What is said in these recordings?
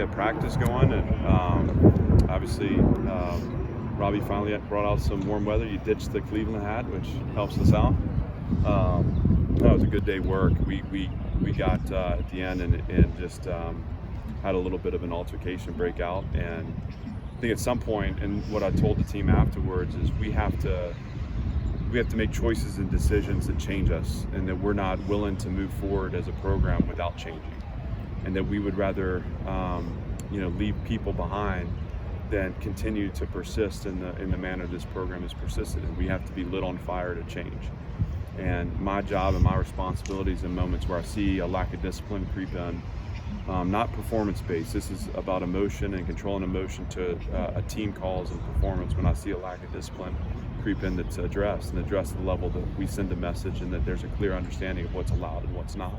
Get practice going, and obviously Robbie finally brought out some warm weather. You ditched the Cleveland hat, which helps us out. That was a good day work. We got at the end and just had a little bit of an altercation break out, and I think at some point, and what I told the team afterwards is we have to make choices and decisions that change us, and that we're not willing to move forward as a program without changing, and that we would rather leave people behind than continue to persist in the manner this program has persisted in. We have to be lit on fire to change. And my job and my responsibilities in moments where I see a lack of discipline creep in, not performance-based. This is about emotion and controlling emotion to a team calls and performance. When I see a lack of discipline creep in, that's addressed at the level that we send a message and that there's a clear understanding of what's allowed and what's not.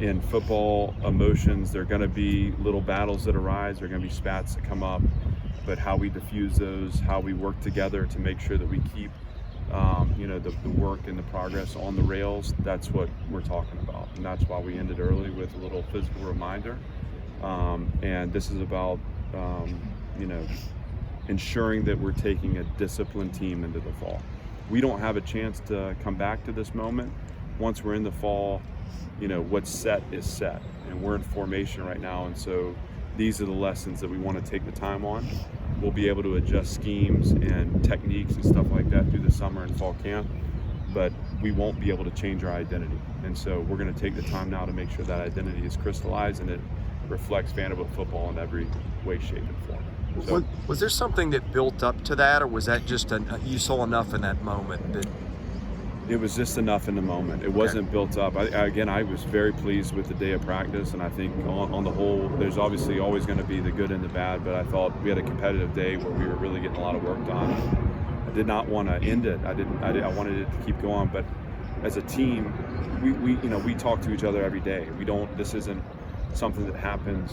In football, emotions, there are going to be little battles that arise, there are going to be spats that come up, but how we diffuse those, how we work together to make sure that we keep the work and the progress on the rails, that's what we're talking about. And that's why we ended early with a little physical reminder. And this is about ensuring that we're taking a disciplined team into the fall. We don't have a chance to come back to this moment. Once we're in the fall, what's set is set, and we're in formation right now, and so these are the lessons that we want to take the time on. We'll be able to adjust schemes and techniques and stuff like that through the summer and fall camp, but we won't be able to change our identity. And so we're going to take the time now to make sure that identity is crystallized and it reflects Vanderbilt football in every way, shape, and form. So, was there something that built up to that, or was that just you saw enough in that moment that? It was just enough in the moment. It wasn't built up. I was very pleased with the day of practice, and I think on the whole, there's obviously always going to be the good and the bad, but I thought we had a competitive day where we were really getting a lot of work done. I did not want to end it. I wanted it to keep going, but as a team, we talk to each other every day. This isn't something that happens,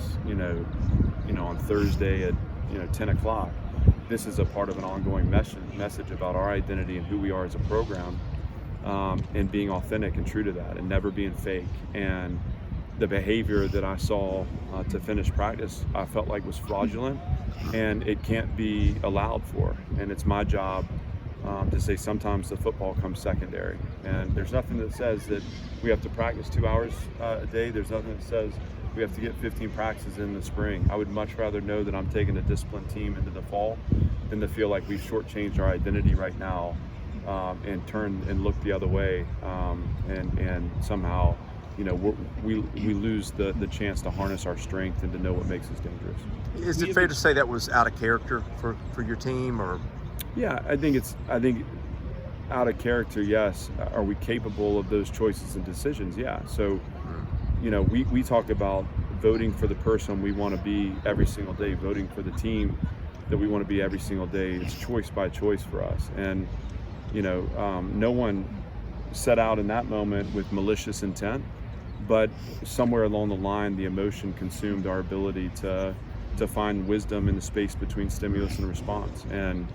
on Thursday at 10 o'clock. This is a part of an ongoing message about our identity and who we are as a program. And being authentic and true to that, and never being fake. And the behavior that I saw to finish practice, I felt like was fraudulent, and it can't be allowed for. And it's my job to say sometimes the football comes secondary. And there's nothing that says that we have to practice 2 hours a day. There's nothing that says we have to get 15 practices in the spring. I would much rather know that I'm taking a disciplined team into the fall than to feel like we've shortchanged our identity right now. And turn and look the other way, and somehow, we lose the chance to harness our strength and to know what makes us dangerous. Is it fair to say that was out of character for your team, or? Yeah, I think out of character. Yes. Are we capable of those choices and decisions? Yeah. So, we talk about voting for the person we want to be every single day, voting for the team that we want to be every single day. It's choice by choice for us, and no one set out in that moment with malicious intent, but somewhere along the line, the emotion consumed our ability to find wisdom in the space between stimulus and response. And,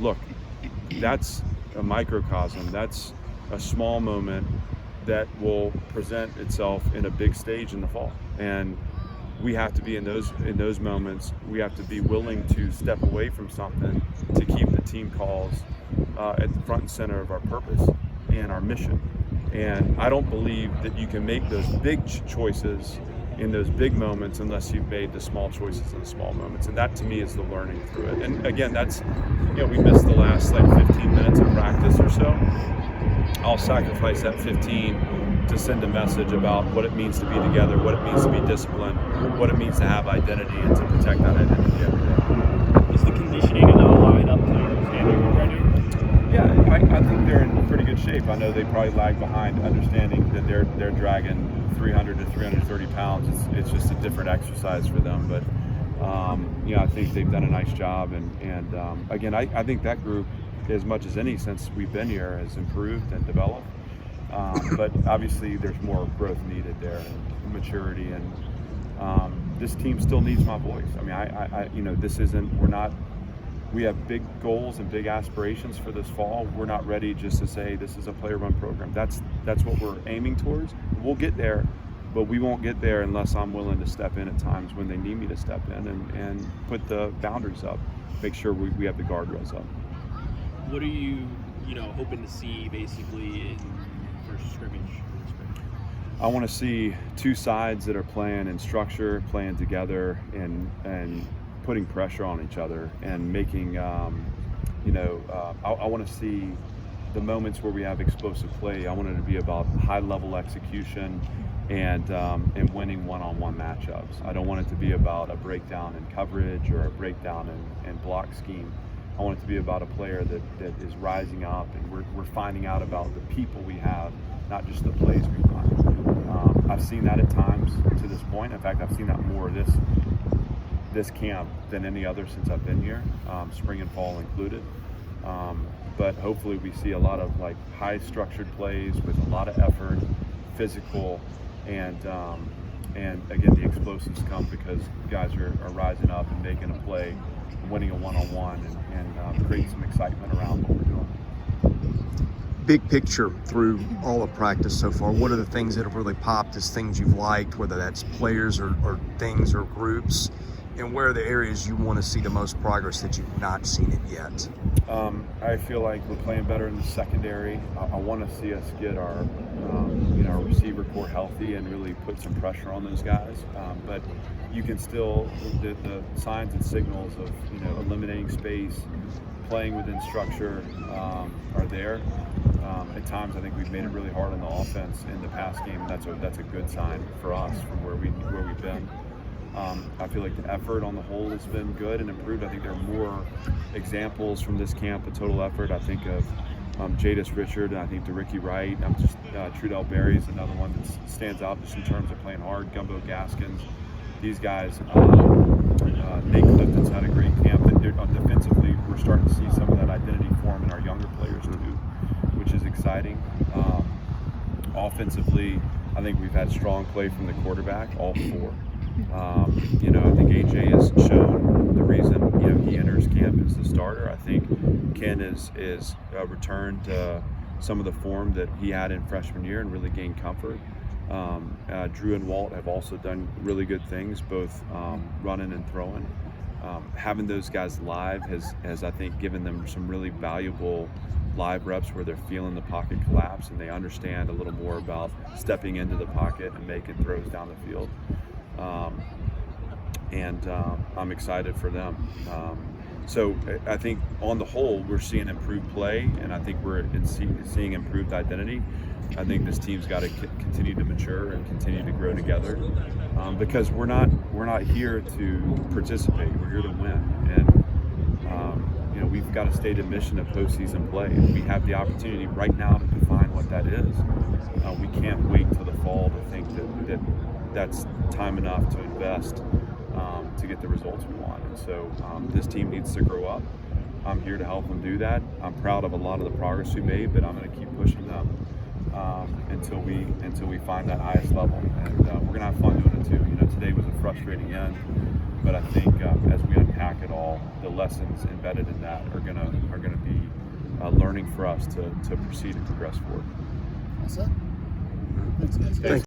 look, that's a microcosm. That's a small moment that will present itself in a big stage in the fall. And we have to be in those moments. We have to be willing to step away from something to keep the team calls at the front and center of our purpose and our mission. And I don't believe that you can make those big choices in those big moments unless you've made the small choices in the small moments. And that to me is the learning through it. And again, that's, we missed the last 15 minutes of practice or so. I'll sacrifice that 15 to send a message about what it means to be together, what it means to be disciplined, what it means to have identity, and to protect that identity every day. Is the conditioning and the line up to understanding already? Yeah, I think they're in pretty good shape. I know they probably lag behind understanding that they're dragging 300 to 330 pounds. It's just a different exercise for them. But, I think they've done a nice job. And again, I think that group, as much as any since we've been here, has improved and developed. But obviously there's more growth needed there, and maturity, and this team still needs my voice. We have big goals and big aspirations for this fall. We're not ready just to say this is a player-run program. That's what we're aiming towards. We'll get there, but we won't get there unless I'm willing to step in at times when they need me to step in and put the boundaries up, make sure we have the guardrails up. What are you hoping to see basically in first scrimmage? I want to see two sides that are playing in structure, playing together, and putting pressure on each other, and making, I want to see the moments where we have explosive play. I want it to be about high-level execution and winning one-on-one matchups. I don't want it to be about a breakdown in coverage or a breakdown in block scheme. I want it to be about a player that is rising up, and we're finding out about the people we have, not just the plays we run. I've seen that at times to this point. In fact, I've seen that more this camp than any other since I've been here, spring and fall included. But hopefully we see a lot of like high structured plays with a lot of effort, physical, and again, the explosives come because guys are rising up and making a play, winning a one-on-one, and creating some excitement around what we're doing. Big picture through all of practice so far, what are the things that have really popped as things you've liked, whether that's players or things or groups, and where are the areas you want to see the most progress that you've not seen it yet? I feel like we're playing better in the secondary. I want to see us get our receiver core healthy and really put some pressure on those guys. But you can still, the signs and signals of eliminating space, playing within structure are there. At times, I think we've made it really hard on the offense in the pass game. That's a good sign for us from where we've been. I feel like the effort on the whole has been good and improved. I think there are more examples from this camp of total effort. I think of Jadis Richard, and I think DeRicky Wright. Trudell Berry's another one that stands out just in terms of playing hard. Gumbo Gaskins, these guys. Nate Clifton's had a great camp. Defensively, we're starting to see some of that identity form in our younger players too, which is exciting. Offensively, I think we've had strong play from the quarterback, all four. I think AJ has shown the reason he enters camp as the starter. I think Ken is returned to some of the form that he had in freshman year and really gained comfort. Drew and Walt have also done really good things, both running and throwing. Having those guys live has I think given them some really valuable live reps where they're feeling the pocket collapse and they understand a little more about stepping into the pocket and making throws down the field. I'm excited for them. So I think on the whole, we're seeing improved play, and I think we're seeing improved identity. I think this team's got to continue to mature and continue to grow together, because we're not here to participate. We're here to win, and we've got a stated mission of postseason play, and we have the opportunity right now to define what that is. We can't wait till the fall to think that's time enough to invest to get the results we want. And so this team needs to grow up. I'm here to help them do that. I'm proud of a lot of the progress we made, but I'm going to keep pushing them until we find that highest level. And we're going to have fun doing it too. Today was a frustrating end, but I think as we unpack it all, the lessons embedded in that are going to be learning for us to proceed and progress forward. That's it. Thanks, guys. Thanks.